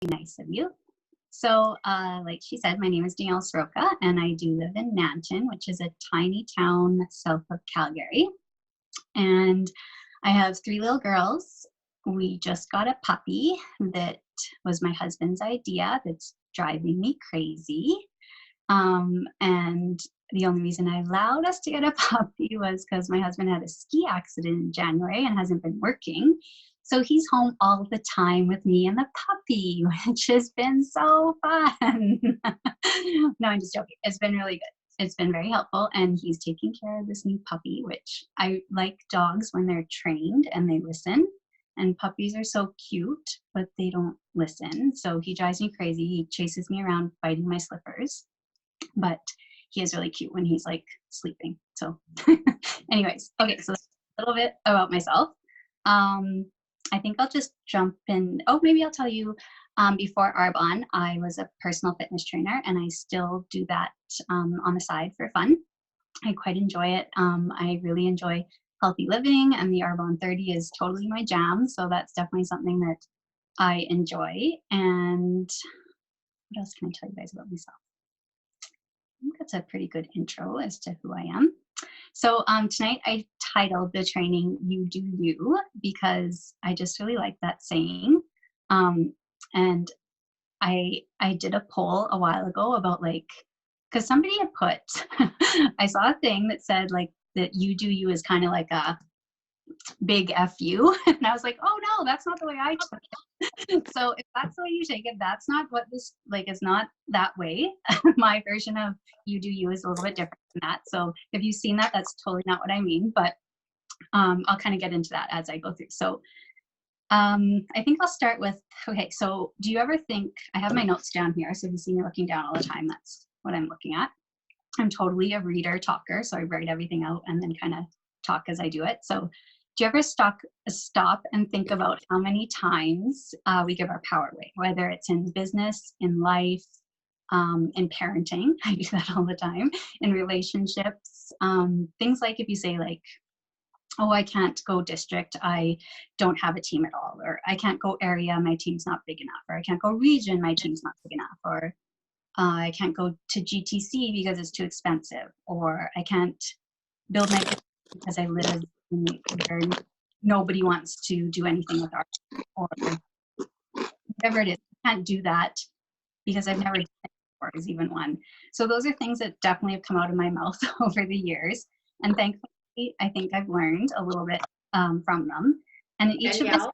nice of you. So like she said, my name is Danielle Sroka, and I do live in Nanton, which is a tiny town south of Calgary. And I have 3 little girls. We just got a puppy that was my husband's idea that's driving me crazy. And the only reason I allowed us to get a puppy was because my husband had a ski accident in January and hasn't been working. So he's home all the time with me and the puppy, which has been so fun. No, I'm just joking. It's been really good. It's been very helpful, and he's taking care of this new puppy, which I like dogs when they're trained and they listen. And puppies are so cute, but they don't listen. So he drives me crazy. He chases me around biting my slippers. But he is really cute when he's like sleeping. So anyways, okay, so a little bit about myself. I think I'll just jump in. Oh, maybe I'll tell you, before Arbonne, I was a personal fitness trainer, and I still do that on the side for fun. I quite enjoy it. I really enjoy healthy living, and the Arbonne 30 is totally my jam. So that's definitely something that I enjoy. And what else can I tell you guys about myself? I think that's a pretty good intro as to who I am. So tonight I titled the training "You Do You" because I just really like that saying. And I did a poll a while ago about like, because somebody had put, I saw a thing that said like that "you do you" is kind of like a big F you. And I was like, oh no, that's not the way I took it. So if that's the way you take it, that's not what this, like, is not that way. My version of "you do you" is a little bit different than that. So if you've seen that, that's totally not what I mean, but I'll kind of get into that as I go through. So I think I'll start with, okay, so do you ever think, I have my notes down here, so if you see me looking down all the time, that's what I'm looking at. I'm totally a reader talker, so I write everything out and then kind of talk as I do it. So do you ever stop and think about how many times we give our power away, whether it's in business, in life, in parenting? I do that all the time, in relationships, things like if you say like, oh, I can't go district, I don't have a team at all, or I can't go area, my team's not big enough, or I can't go region, my team's not big enough, or I can't go to GTC because it's too expensive, or I can't build my business because I live in where nobody wants to do anything with art, or whatever it is. I can't do that because I've never done it before is even one. So those are things that definitely have come out of my mouth over the years, and thankfully I think I've learned a little bit from them. And each Danielle, of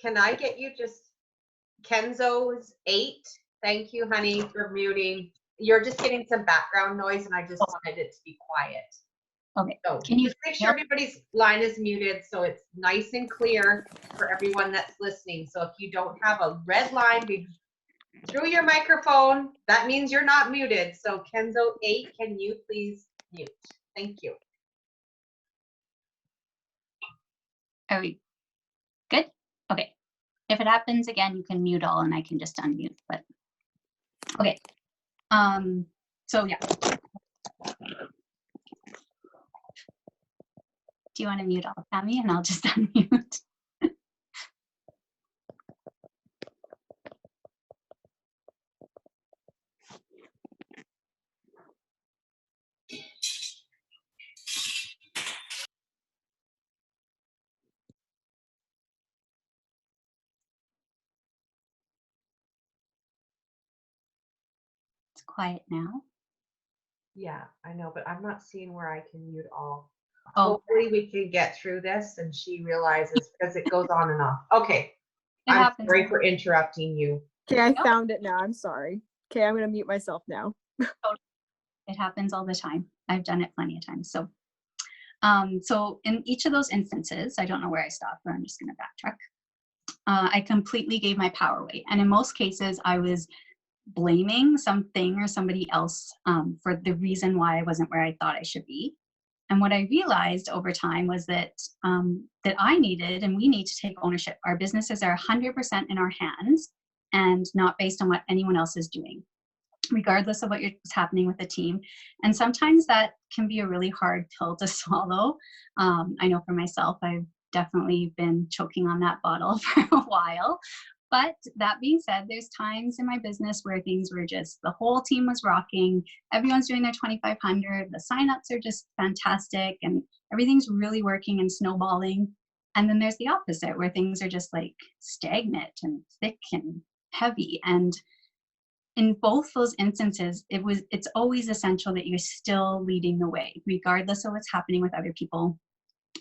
can I get you just Kenzo's 8? Thank you, honey, for muting. You're just getting some background noise, and I just wanted it to be quiet. Okay. So Can you just make sure everybody's line is muted so it's nice and clear for everyone that's listening. So if you don't have a red line through your microphone, that means you're not muted. So Kenzo 8, can you please mute? Thank you. Are we good? Okay. If it happens again, you can mute all and I can just unmute, but okay. So yeah. Do you want to mute all, Tammy, and I'll just unmute? It's quiet now. Yeah, I know, but I'm not seeing where I can mute all. Oh. Hopefully we can get through this and she realizes, because it goes on and off. Okay. I'm sorry for interrupting you. Okay, I found it now. I'm sorry. Okay, I'm going to mute myself now. It happens all the time. I've done it plenty of times. So, so in each of those instances, I don't know where I stopped, but I'm just going to backtrack. I completely gave my power away. And in most cases, I was blaming something or somebody else for the reason why I wasn't where I thought I should be. And what I realized over time was that that I needed, and we need to take ownership. Our businesses are 100% in our hands and not based on what anyone else is doing, regardless of what is happening with the team. And sometimes that can be a really hard pill to swallow. I know for myself, I've definitely been choking on that bottle for a while. But that being said, there's times in my business where things were just, the whole team was rocking. Everyone's doing their 2,500. The signups are just fantastic and everything's really working and snowballing. And then there's the opposite where things are just like stagnant and thick and heavy. And in both those instances, it's always essential that you're still leading the way, regardless of what's happening with other people.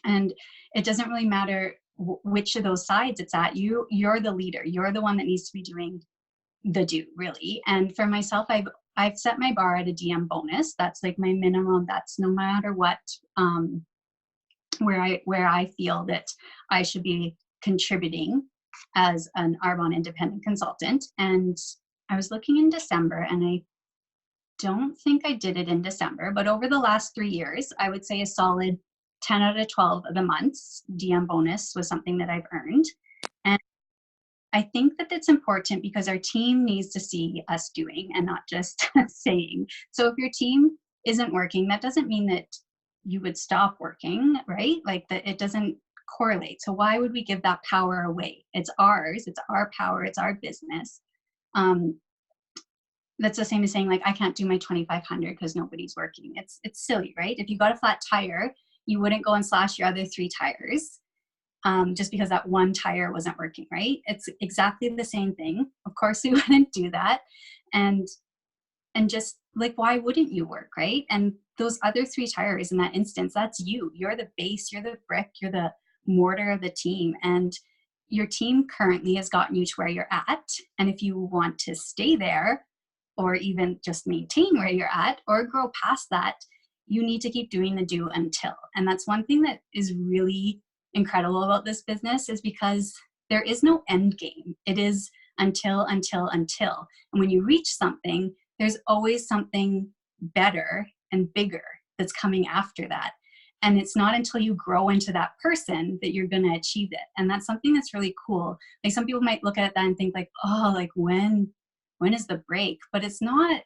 And it doesn't really matter which of those sides it's at. You're the leader. You're the one that needs to be doing the do, really. And for myself, I've set my bar at a DM bonus. That's like my minimum. That's no matter what, where I feel that I should be contributing as an Arbonne independent consultant. And I was looking in December, and I don't think I did it in December, but over the last 3 years, I would say a solid 10 out of 12 of the months DM bonus was something that I've earned. And I think that it's important because our team needs to see us doing and not just saying. So if your team isn't working, that doesn't mean that you would stop working, right? Like that it doesn't correlate. So why would we give that power away? It's ours, it's our power, it's our business. That's the same as saying like, I can't do my 2,500 because nobody's working. It's silly, right? If you got a flat tire, you wouldn't go and slash your other 3 tires just because that one tire wasn't working, right? It's exactly the same thing. Of course, we wouldn't do that. And just like, why wouldn't you work, right? And those other 3 tires in that instance, that's you. You're the base, you're the brick, you're the mortar of the team. And your team currently has gotten you to where you're at. And if you want to stay there, or even just maintain where you're at or grow past that, you need to keep doing the do until. And that's one thing that is really incredible about this business, is because there is no end game. It is until. And when you reach something, there's always something better and bigger that's coming after that. And it's not until you grow into that person that you're going to achieve it. And that's something that's really cool. Like some people might look at that and think like, oh, like when is the break? But it's not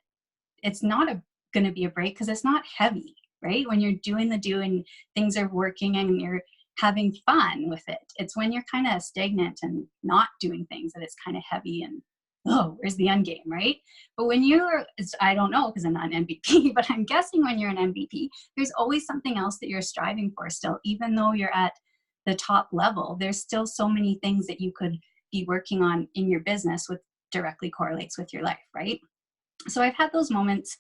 going to be a break because it's not heavy, right? When you're doing the do and things are working and you're having fun with it. It's when you're kind of stagnant and not doing things that it's kind of heavy and, oh, where's the end game, right? But when I don't know because I'm not an MVP, but I'm guessing when you're an MVP, there's always something else that you're striving for still. Even though you're at the top level, there's still so many things that you could be working on in your business with directly correlates with your life, right? So I've had those moments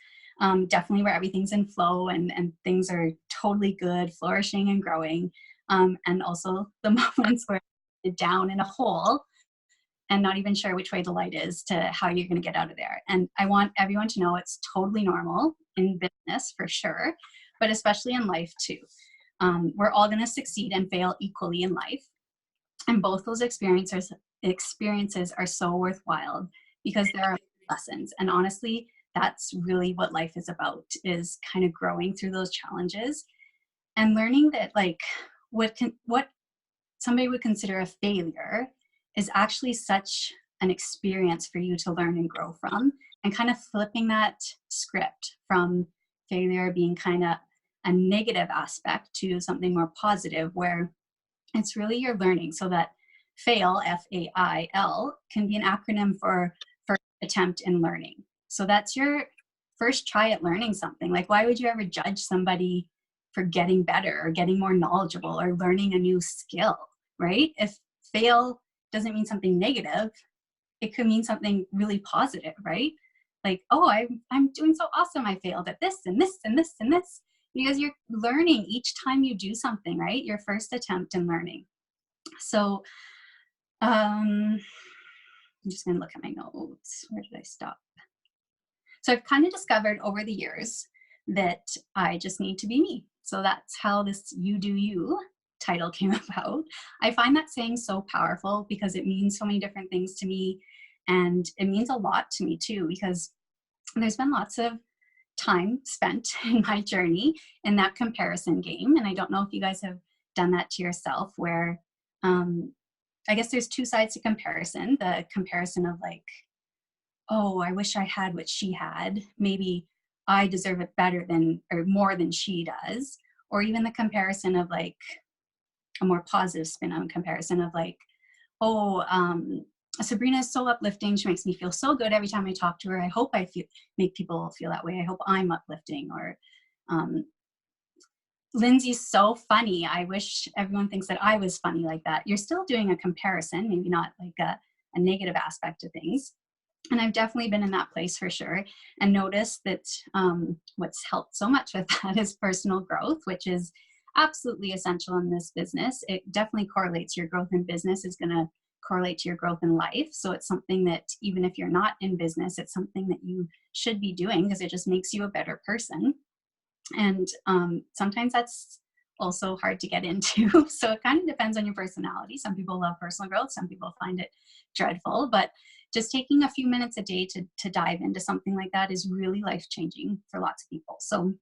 definitely where everything's in flow and things are totally good, flourishing and growing. And also the moments where you're down in a hole and not even sure which way the light is to how you're going to get out of there. And I want everyone to know it's totally normal in business for sure, but especially in life too. We're all going to succeed and fail equally in life. And both those experiences are so worthwhile because there are lessons. And honestly, that's really what life is about, is kind of growing through those challenges and learning that like what somebody would consider a failure is actually such an experience for you to learn and grow from, and kind of flipping that script from failure being kind of a negative aspect to something more positive where it's really your learning. So that FAIL, F-A-I-L, can be an acronym for first attempt in learning. So that's your first try at learning something. Like, why would you ever judge somebody for getting better or getting more knowledgeable or learning a new skill, right? If fail doesn't mean something negative, it could mean something really positive, right? Like, oh, I'm doing so awesome. I failed at this and this and this and this. Because you're learning each time you do something, right? Your first attempt in learning. So I'm just going to look at my notes. Where did I stop? So I've kind of discovered over the years that I just need to be me. So that's how this You Do You title came about. I find that saying so powerful because it means so many different things to me. And it means a lot to me too, because there's been lots of time spent in my journey in that comparison game. And I don't know if you guys have done that to yourself where I guess there's 2 sides to comparison. The comparison of like, oh, I wish I had what she had. Maybe I deserve it better than or more than she does. Or even the comparison of like a more positive spin on comparison of like, oh, Sabrina is so uplifting. She makes me feel so good every time I talk to her. I hope I make people feel that way. I hope I'm uplifting. Or Lindsay's so funny. I wish everyone thinks that I was funny like that. You're still doing a comparison, maybe not like a negative aspect of things. And I've definitely been in that place for sure, and noticed that what's helped so much with that is personal growth, which is absolutely essential in this business. It definitely correlates. Your growth in business is going to correlate to your growth in life. So it's something that even if you're not in business, it's something that you should be doing because it just makes you a better person. And sometimes that's also hard to get into. So it kind of depends on your personality. Some people love personal growth. Some people find it dreadful. But just taking a few minutes a day to dive into something like that is really life-changing for lots of people. So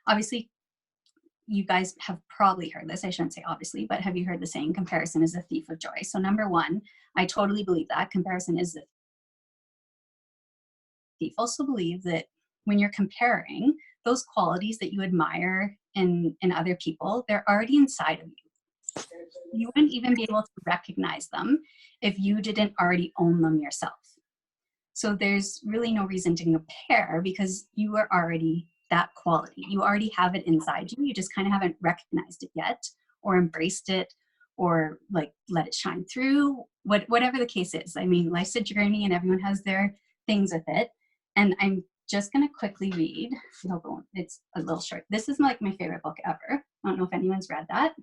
obviously, you guys have probably heard this. I shouldn't say obviously, but have you heard the saying, comparison is the thief of joy? So number one, I totally believe that comparison is the thief. I also believe that when you're comparing, those qualities that you admire in other people, they're already inside of you. You wouldn't even be able to recognize them if you didn't already own them yourself. So there's really no reason to compare because you are already that quality. You already have it inside you. You just kind of haven't recognized it yet or embraced it or like let it shine through, whatever the case is. I mean, life's a journey and everyone has their things with it. And I'm just going to quickly read. It's a little short. This is like my favorite book ever. I don't know if anyone's read that.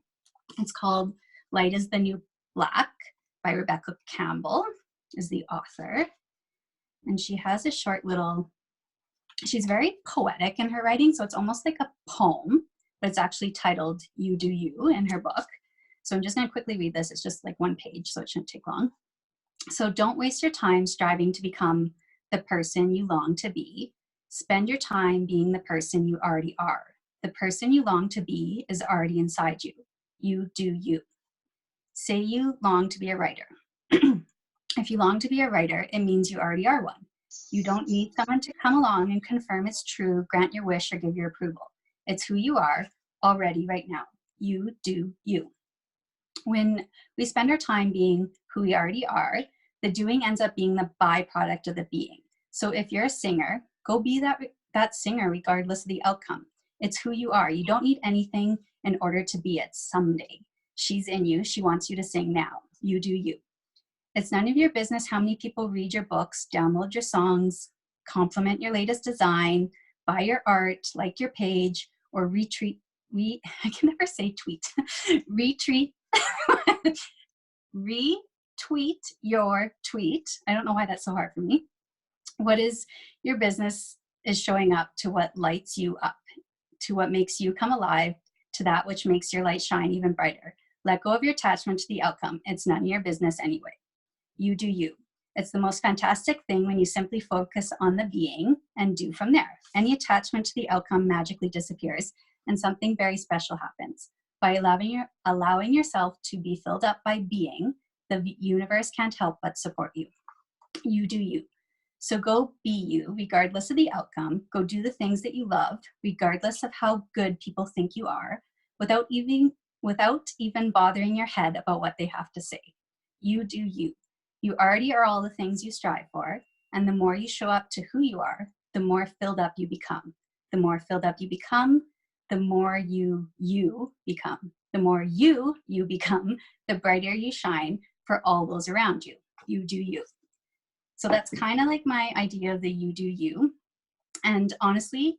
It's called Light is the New Black by Rebecca Campbell is the author. And she has a short little, she's very poetic in her writing. So it's almost like a poem, but it's actually titled You Do You in her book. So I'm just going to quickly read this. It's just like one page, so it shouldn't take long. So don't waste your time striving to become the person you long to be. Spend your time being the person you already are. The person you long to be is already inside you. You do you. Say you long to be a writer. If you long to be a writer, it means you already are one. You don't need someone to come along and confirm it's true, grant your wish, or give your approval. It's who you are already right now. You do you. When we spend our time being who we already are, the doing ends up being the byproduct of the being. So if you're a singer, go be that singer regardless of the outcome. It's who you are. You don't need anything in order to be it someday. She's in you. She wants you to sing now. You do you. It's none of your business how many people read your books, download your songs, compliment your latest design, buy your art, like your page, or I can never say tweet. Retweet your tweet. I don't know why that's so hard for me. What is your business is showing up to what lights you up, to what makes you come alive, to that which makes your light shine even brighter. Let go of your attachment to the outcome. It's none of your business anyway. You do you. It's the most fantastic thing when you simply focus on the being and do from there. Any attachment to the outcome magically disappears and something very special happens. By allowing yourself to be filled up by being, the universe can't help but support you. You do you. So go be you, regardless of the outcome. Go do the things that you love, regardless of how good people think you are, without even bothering your head about what they have to say. You do you. You already are all the things you strive for, and the more you show up to who you are, the more filled up you become. The more filled up you become, the more you become. The more you become, the brighter you shine for all those around you. You do you. So that's kind of like my idea of the you do you. And honestly,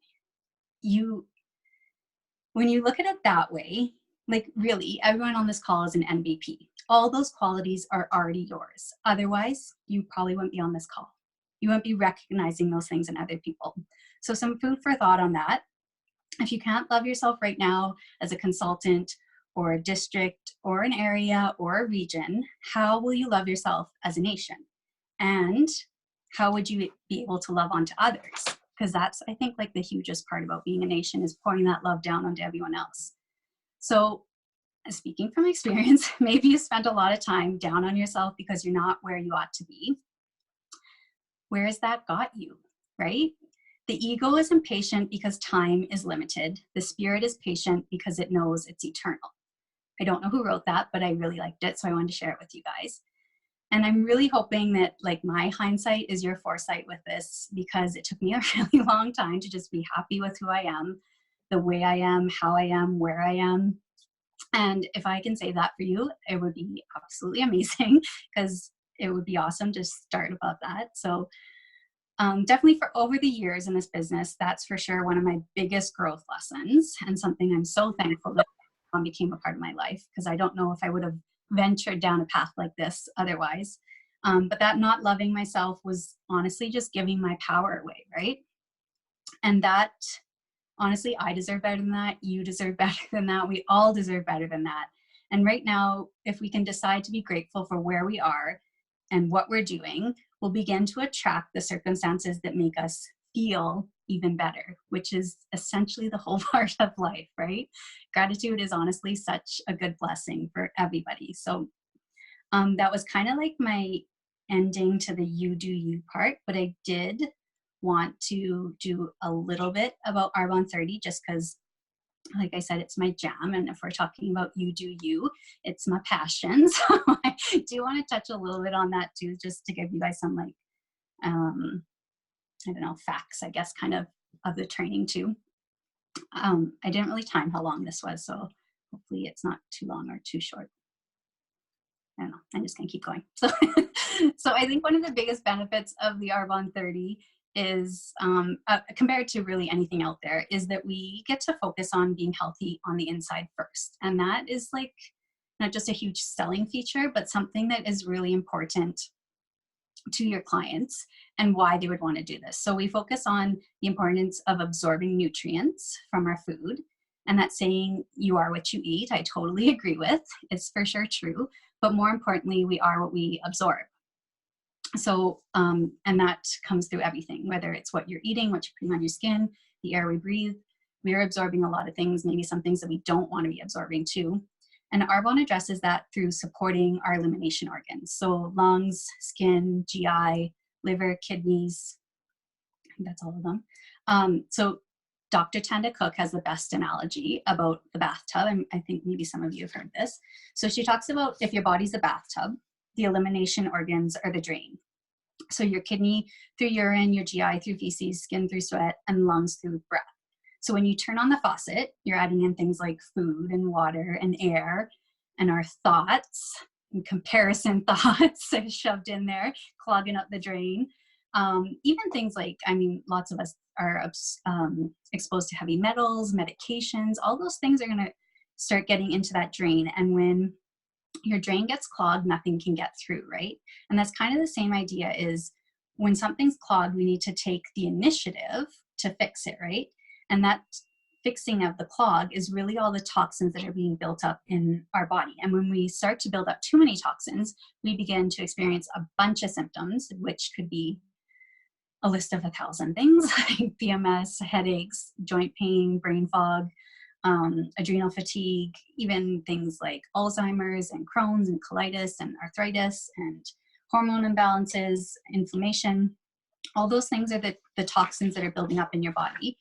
when you look at it that way, like really, everyone on this call is an MVP. All those qualities are already yours. Otherwise, you probably wouldn't be on this call. You wouldn't be recognizing those things in other people. So some food for thought on that. If you can't love yourself right now as a consultant or a district or an area or a region, how will you love yourself as a nation? And how would you be able to love onto others? Because that's, I think, like the hugest part about being a nation is pouring that love down onto everyone else. So speaking from experience, maybe you spent a lot of time down on yourself because you're not where you ought to be. Where has that got you, right? The ego is impatient because time is limited. The spirit is patient because it knows it's eternal. I don't know who wrote that, but I really liked it, so I wanted to share it with you guys. And I'm really hoping that like my hindsight is your foresight with this, because it took me a really long time to just be happy with who I am, the way I am, how I am, where I am. And if I can say that for you, it would be absolutely amazing, because it would be awesome to start above that. So definitely for over the years in this business, that's for sure one of my biggest growth lessons, and something I'm so thankful that became a part of my life, because I don't know if I would have ventured down a path like this otherwise. But that not loving myself was honestly just giving my power away, right? And that, honestly, I deserve better than that. You deserve better than that. We all deserve better than that. And right now, if we can decide to be grateful for where we are and what we're doing, we'll begin to attract the circumstances that make us feel even better, which is essentially the whole part of life, right? Gratitude is honestly such a good blessing for everybody. So that was kind of like my ending to the you do you part, but I did want to do a little bit about Arbonne 30, just because, like I said, it's my jam. And if we're talking about you do you, it's my passion. So I do want to touch a little bit on that too, just to give you guys some like, I don't know, facts, I guess, kind of the training too. I didn't really time how long this was, so hopefully it's not too long or too short. I don't know, I'm just gonna keep going. So, so I think one of the biggest benefits of the Arbonne 30 is, compared to really anything out there, is that we get to focus on being healthy on the inside first. And that is like not just a huge selling feature, but something that is really important to your clients and why they would want to do this. So we focus on the importance of absorbing nutrients from our food. And that saying, you are what you eat, I totally agree with. It's for sure true. But more importantly, we are what we absorb. So, and that comes through everything, whether it's what you're eating, what you're putting on your skin, the air we breathe. We are absorbing a lot of things, maybe some things that we don't want to be absorbing too. And Arbonne addresses that through supporting our elimination organs. So lungs, skin, GI, liver, kidneys, I think that's all of them. So Dr. Tanda Cook has the best analogy about the bathtub, and I think maybe some of you have heard this. So she talks about if your body's a bathtub, the elimination organs are the drain. So your kidney through urine, your GI through feces, skin through sweat, and lungs through breath. So when you turn on the faucet, you're adding in things like food and water and air, and our thoughts and comparison thoughts are shoved in there, clogging up the drain. Even things like, I mean, lots of us are exposed to heavy metals, medications, all those things are going to start getting into that drain. And when your drain gets clogged, nothing can get through, right? And that's kind of the same idea, is when something's clogged, we need to take the initiative to fix it, right? And that fixing of the clog is really all the toxins that are being built up in our body. And when we start to build up too many toxins, we begin to experience a bunch of symptoms, which could be a list of 1,000 things, like PMS, headaches, joint pain, brain fog, adrenal fatigue, even things like Alzheimer's and Crohn's and colitis and arthritis and hormone imbalances, inflammation. All those things are the toxins that are building up in your body.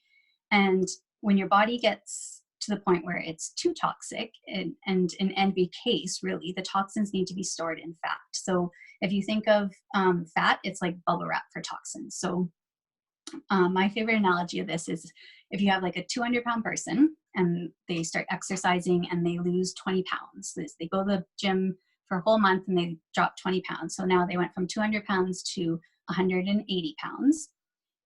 And when your body gets to the point where it's too toxic, and in every case, really, the toxins need to be stored in fat. So if you think of fat, it's like bubble wrap for toxins. So my favorite analogy of this is if you have like a 200-pound person and they start exercising and they lose 20 pounds. They go to the gym for a whole month and they drop 20 pounds. So now they went from 200 pounds to 180 pounds.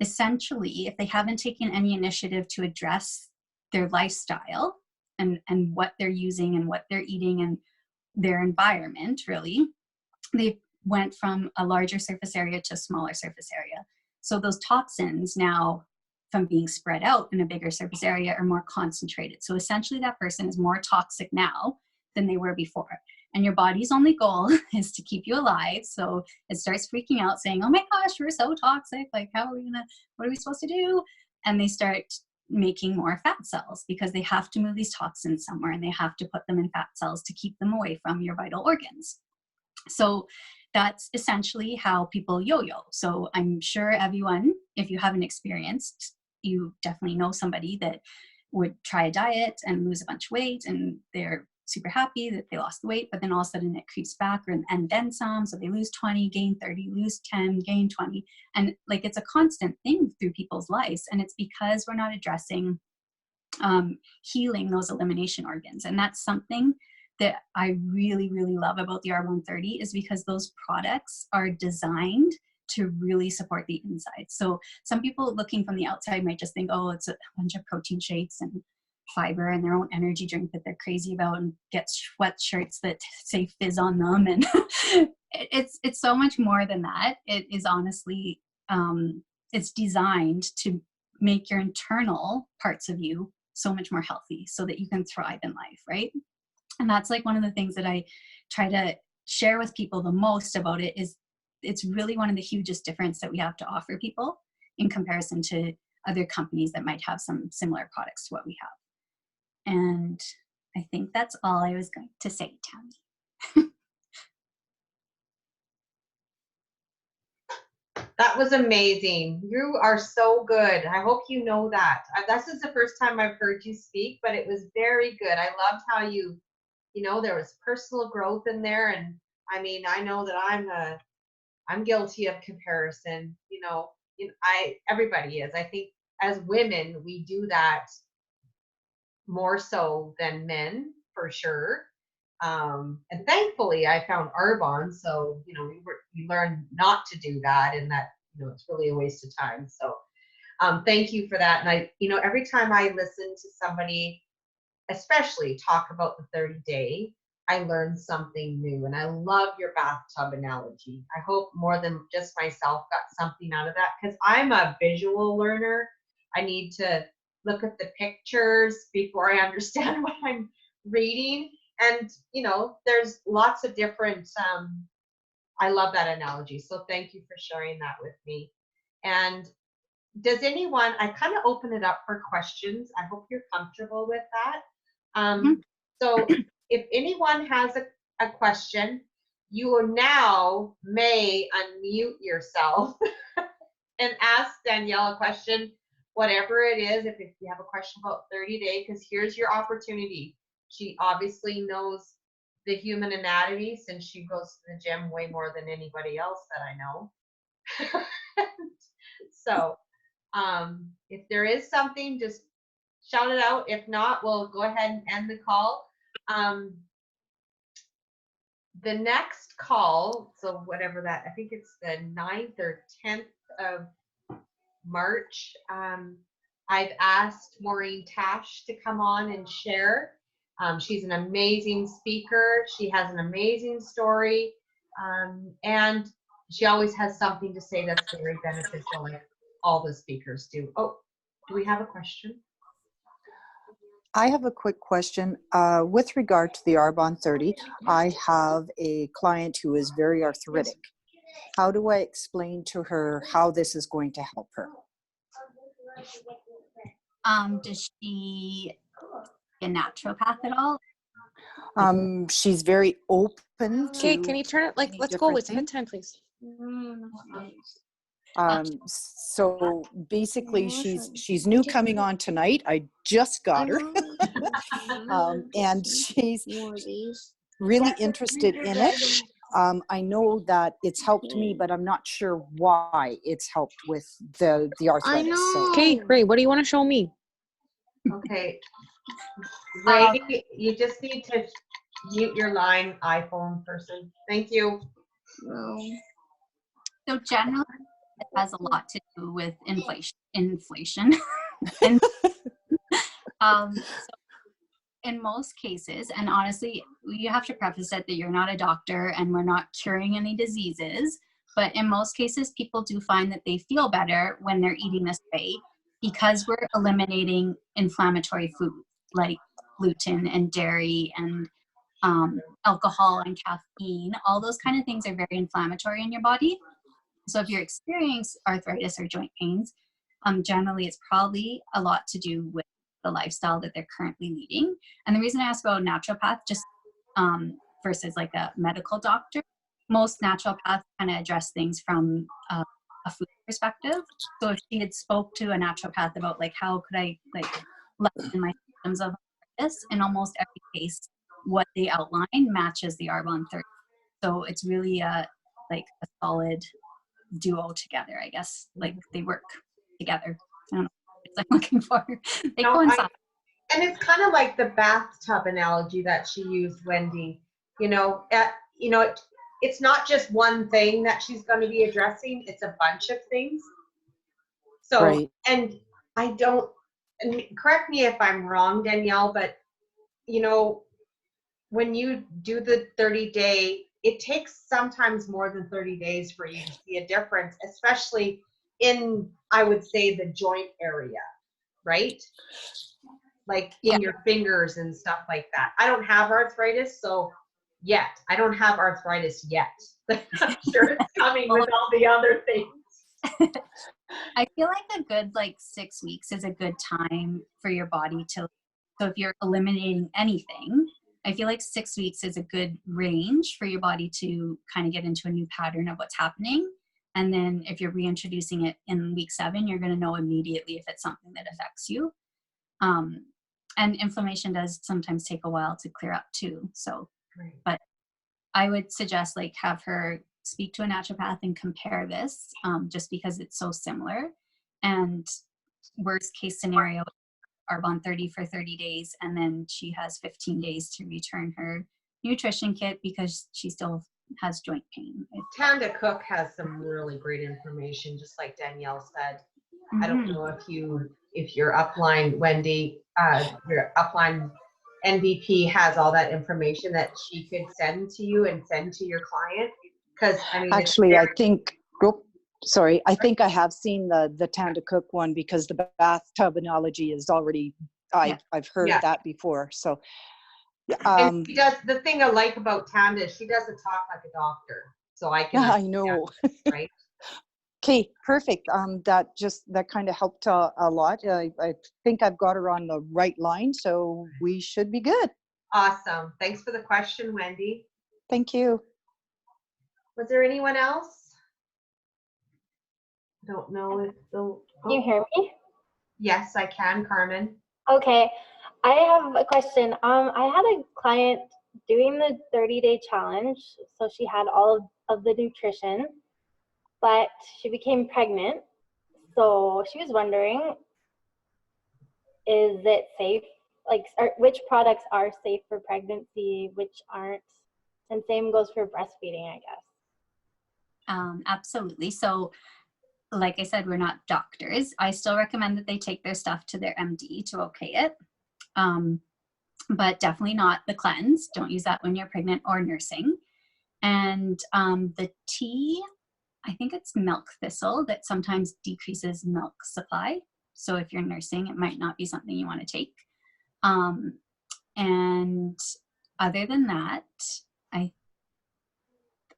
Essentially, if they haven't taken any initiative to address their lifestyle and what they're using and what they're eating and their environment, really, they went from a larger surface area to a smaller surface area. So those toxins now, from being spread out in a bigger surface area, are more concentrated. So essentially that person is more toxic now than they were before. And your body's only goal is to keep you alive. So it starts freaking out saying, oh my gosh, we're so toxic. Like, what are we supposed to do? And they start making more fat cells because they have to move these toxins somewhere and they have to put them in fat cells to keep them away from your vital organs. So that's essentially how people yo-yo. So I'm sure everyone, if you haven't experienced, you definitely know somebody that would try a diet and lose a bunch of weight and they're super happy that they lost the weight, but then all of a sudden it creeps back and then some. So they lose 20, gain 30, lose 10, gain 20. And like, it's a constant thing through people's lives. And it's because we're not addressing healing those elimination organs. And that's something that I really, really love about the R130, is because those products are designed to really support the inside. So some people looking from the outside might just think, oh, it's a bunch of protein shakes and fiber and their own energy drink that they're crazy about, and get sweatshirts that say fizz on them. And it's so much more than that. It is honestly, it's designed to make your internal parts of you so much more healthy so that you can thrive in life, right? And that's like one of the things that I try to share with people the most about it, is it's really one of the hugest difference that we have to offer people in comparison to other companies that might have some similar products to what we have. And I think that's all I was going to say, Tammy. That was amazing. You are so good. I hope you know that. This is the first time I've heard you speak, but it was very good. I loved how you know, there was personal growth in there. And I mean, I know that I'm guilty of comparison. Everybody is. I think as women, we do that more so than men, for sure. And thankfully I found Arbonne, so we learned not to do that, and that it's really a waste of time. So thank you for that. And I every time I listen to somebody especially talk about the 30-day, I learn something new. And I love your bathtub analogy. I hope more than just myself got something out of that, because I'm a visual learner. I need to look at the pictures before I understand what I'm reading. And there's lots of different I love that analogy, so thank you for sharing that with me. And does anyone, I kind of open it up for questions. I hope you're comfortable with that. So if anyone has a question, you now may unmute yourself and ask Danielle a question, whatever it is. If you have a question about 30-day, because here's your opportunity. She obviously knows the human anatomy, since she goes to the gym way more than anybody else that I know. So if there is something, just shout it out. If not, we'll go ahead and end the call. The next call, so whatever that, I think it's the 9th or 10th of March, I've asked Maureen Tash to come on and share. She's an amazing speaker. She has an amazing story. And she always has something to say that's very beneficial, like all the speakers do. Oh, do we have a question? I have a quick question. With regard to the Arbonne 30, I have a client who is very arthritic. How do I explain to her how this is going to help her? Does she a naturopath at all? She's very open to. Okay, can you turn it, like, let's go, it's bedtime, please. So basically she's new coming on tonight. I just got her. And she's really interested in it. I know that it's helped me, but I'm not sure why it's helped with the arthritis. So. Okay, Ray, what do you want to show me? Okay. Ray, you just need to mute your line, iPhone person. Thank you. So generally, it has a lot to do with inflation. And so in most cases, and honestly, you have to preface it that you're not a doctor and we're not curing any diseases, but in most cases, people do find that they feel better when they're eating this way, because we're eliminating inflammatory foods like gluten and dairy and alcohol and caffeine. All those kind of things are very inflammatory in your body. So if you're experiencing arthritis or joint pains, generally it's probably a lot to do with the lifestyle that they're currently leading. And the reason I asked about naturopath, just versus like a medical doctor, most naturopaths kind of address things from a food perspective. So if she had spoke to a naturopath about like how could I like lessen my symptoms of this, in almost every case what they outline matches the Arbonne 30. So it's really like a solid duo together, I guess. Like they work together. I don't know what I'm looking for. They No, coincide. And it's kind of like the bathtub analogy that she used, Wendy. It's not just one thing that she's going to be addressing. It's a bunch of things. So, Right. and correct me if I'm wrong, Danielle, but when you do the 30-day, it takes sometimes more than 30 days for you to see a difference, especially in, I would say, the joint area, right? Like in your fingers and stuff like that. I don't have arthritis, so yet. I don't have arthritis yet. I'm sure it's coming with all the other things. I feel like a good 6 weeks is a good time for your body to, so if you're eliminating anything, I feel like 6 weeks is a good range for your body to kind of get into a new pattern of what's happening. And then if you're reintroducing it in week 7, you're going to know immediately if it's something that affects you. And inflammation does sometimes take a while to clear up too. So, but I would suggest have her speak to a naturopath and compare this, just because it's so similar. And worst case scenario, Arbonne 30 for 30 days, and then she has 15 days to return her nutrition kit because she still has joint pain. Tanda Cook has some really great information, just like Danielle said. I don't know if your upline, Wendy, your upline NVP has all that information that she could send to you and send to your client. Because actually, I think. I think I have seen the Tanda Cook one, because the bathtub analogy is already. I've heard that before. So. And she does, the thing I like about Tanda is she doesn't talk like a doctor, so I can. I know. Right. Okay, perfect. That kind of helped a lot. I think I've got her on the right line, so we should be good. Awesome. Thanks for the question, Wendy. Thank you. Was there anyone else? I don't know if Can you hear me? Yes, I can, Carmen. Okay. I have a question. I had a client doing the 30-day challenge, so she had all of the nutrition, but she became pregnant. So she was wondering, is it safe? Which products are safe for pregnancy, which aren't? And same goes for breastfeeding, I guess. Absolutely. So, like I said, we're not doctors. I still recommend that they take their stuff to their MD to okay it. But definitely not the cleanse. Don't use that when you're pregnant or nursing. And the tea, I think it's milk thistle that sometimes decreases milk supply. So if you're nursing, it might not be something you want to take. And other than that,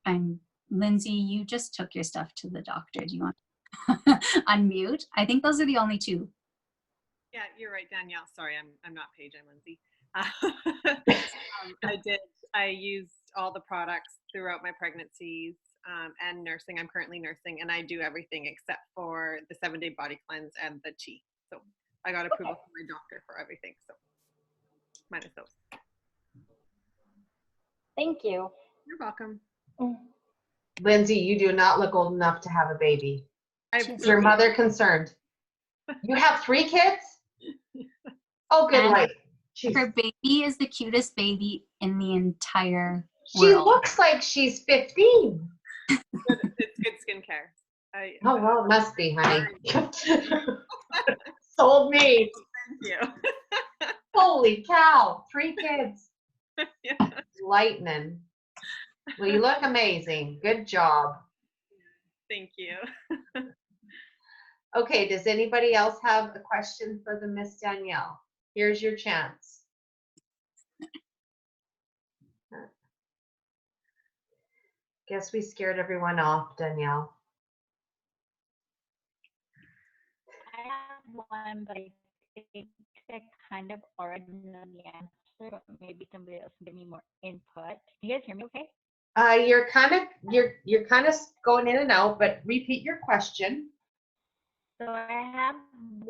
I'm Lindsay, you just took your stuff to the doctor. Do you want to unmute? I think those are the only two. Yeah, you're right, Danielle. Sorry, I'm not Paige, I'm Lindsay. I used all the products throughout my pregnancies and nursing. I'm currently nursing, and I do everything except for the 7-day body cleanse and the tea. So I got approval from my doctor for everything. So minus those. Thank you. You're welcome. Lindsay, you do not look old enough to have a baby. Is your mother concerned? You have 3 kids? Oh, good life. Her baby is the cutest baby in the entire world. She looks like she's 15. It's good skincare. Oh, well, it must be, honey. Sold me. Thank you. Holy cow, 3 kids. Yeah. Lightning. Well, you look amazing. Good job. Thank you. Okay, does anybody else have a question for the Miss Danielle? Here's your chance. Guess we scared everyone off, Danielle. I have one, but I think I kind of already know the answer, but maybe somebody else can give me more input. Can you guys hear me okay? You're kind of going in and out, but repeat your question. So I have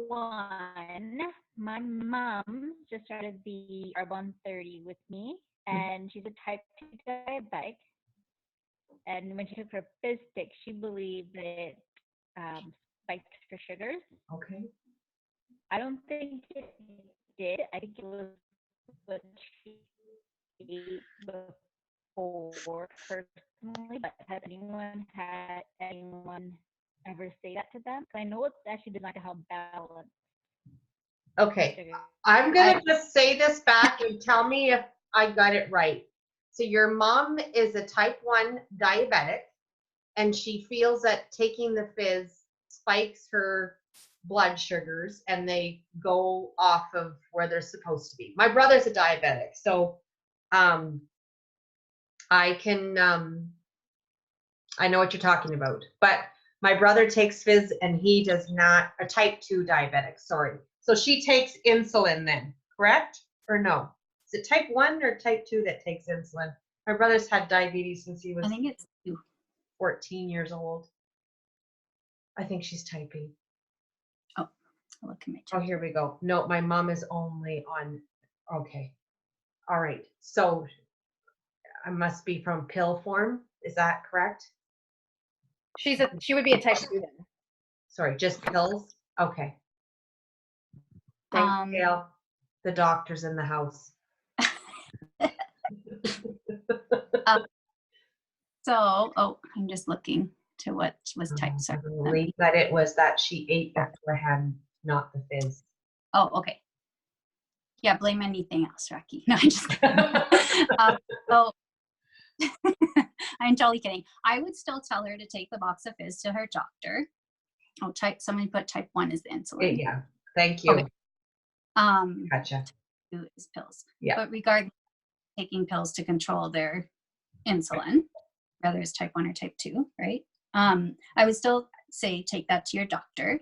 one. My mom just started the Arbonne 30 with me, and she's a type 2 diabetic. And when she took her fizz stick, she believed that it spiked her sugars. Okay. I don't think it did. I think it was what she ate before personally. But has anyone had anyone ever say that to them? Because I know it's actually designed to help balance Okay. sugar. I'm going to just say this back and tell me if I got it right. So your mom is a type 1 diabetic, and she feels that taking the fizz spikes her blood sugars and they go off of where they're supposed to be. My brother's a diabetic, so I can I know what you're talking about. But my brother takes fizz and he does not, a type 2 diabetic, sorry. So she takes insulin then, correct? Or no? Is it type 1 or type 2 that takes insulin? My brother's had diabetes since he was I think it's 2. 14 years old. I think she's typing. Oh, I'll look at my Oh, chart. here we go. No, my mom is only on, okay. All right. So I must be from pill form. Is that correct? She would be a type 2 then. Sorry, just pills? Okay. Thanks, Gail. The doctor's in the house. So, I'm just looking to what was typed. Sorry. I believe that it was that she ate beforehand, not the fizz. Oh, okay. Yeah, blame anything else, Rocky. No, I'm just kidding. So, I'm totally kidding. I would still tell her to take the box of fizz to her doctor. Oh, somebody put type 1 is the insulin. Yeah, thank you. Okay. Gotcha. 2 is pills. Yeah. But regardless, taking pills to control their insulin, whether it's type 1 or type 2, right? I would still say take that to your doctor.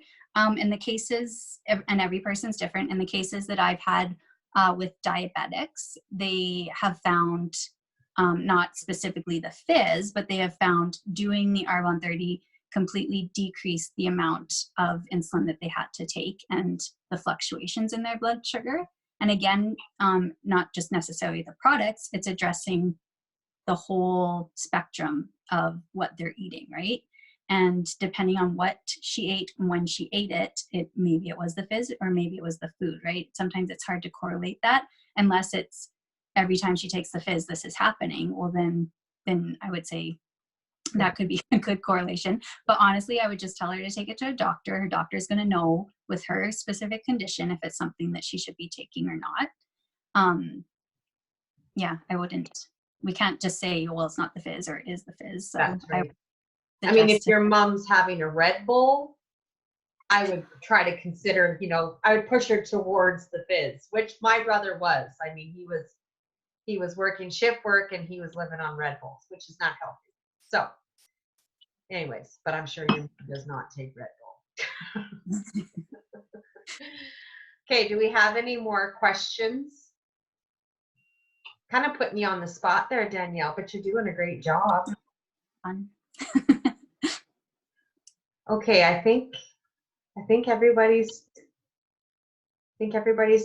In the cases, and every person's different, in the cases that I've had with diabetics, they have found, not specifically the fizz, but they have found doing the R130 completely decreased the amount of insulin that they had to take and the fluctuations in their blood sugar. And again, not just necessarily the products, it's addressing the whole spectrum of what they're eating, right? And depending on what she ate and when she ate it, maybe it was the fizz or maybe it was the food, right? Sometimes it's hard to correlate that unless it's every time she takes the fizz, this is happening. Well, then I would say that could be a good correlation. But honestly, I would just tell her to take it to a doctor. Her doctor's going to know with her specific condition if it's something that she should be taking or not. Yeah, I wouldn't. We can't just say, well, it's not the fizz or it is the fizz. So That's right. I mean, if suggest your mom's having a Red Bull, I would try to consider, I would push her towards the fizz, which my brother was. I mean, he was working shift work and he was living on Red Bulls, which is not healthy. So anyways, but I'm sure he does not take Red Bull. Okay, do we have any more questions? Kind of putting you on the spot there, Danielle, but you're doing a great job. fun. Okay, I think everybody's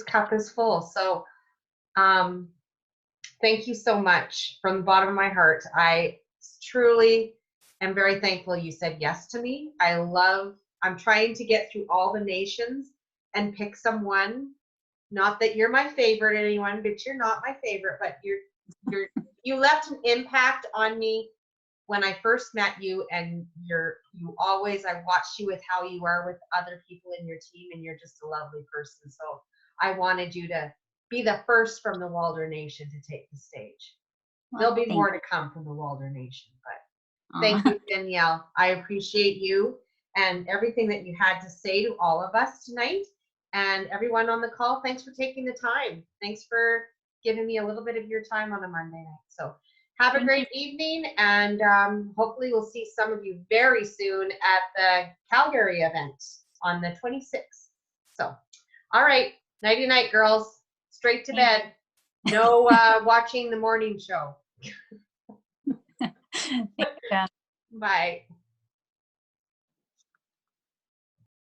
cup is full. So thank you so much from the bottom of my heart. I truly am very thankful you said yes to me. I'm trying to get through all the nations and pick someone. Not that you're my favorite, anyone, but you're not my favorite, but you left an impact on me when I first met you, and I watched you with how you are with other people in your team, and you're just a lovely person. So I wanted you to be the first from the Walder Nation to take the stage. Well, There'll be more to come from the Walder Nation, but thank Aw. you, Danielle. I appreciate you and everything that you had to say to all of us tonight. And everyone on the call, thanks for taking the time. Thanks for giving me a little bit of your time on a Monday night. So have a great evening, and hopefully we'll see some of you very soon at the Calgary event on the 26th. So, all right, nighty-night, girls. Straight to bed. No watching the morning show. Thanks, Jen. Bye.